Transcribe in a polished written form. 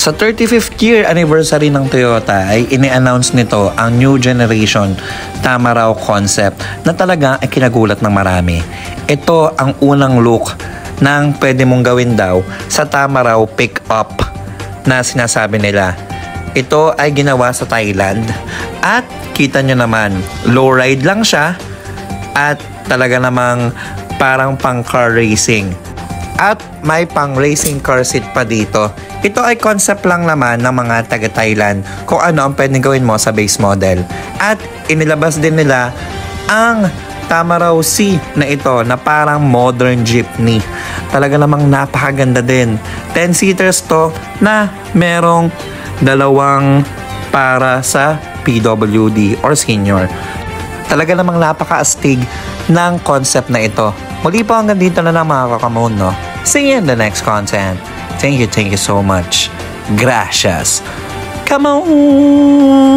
Sa 35th year anniversary ng Toyota ay ini-announce nito ang new generation Tamaraw concept na talaga ay kinagulat ng marami. Ito ang unang look ng pwede mong gawin daw sa Tamaraw pick-up na sinasabi nila. Ito ay ginawa sa Thailand at kita nyo naman, low ride lang siya at talaga namang parang pang car racing. At may pang racing car seat pa dito. Ito ay concept lang naman ng mga taga-Thailand kung ano ang pwedeng gawin mo sa base model. At inilabas din nila ang Tamaraw C na ito na parang modern jeepney. Talaga namang napakaganda din. 10-seaters to na merong dalawang para sa PWD or senior. Talaga namang napaka-astig ng concept na ito. Muli po hanggang dito na lang mga kakamon, no? See you in the next content. Thank you so much. Gracias. Come on!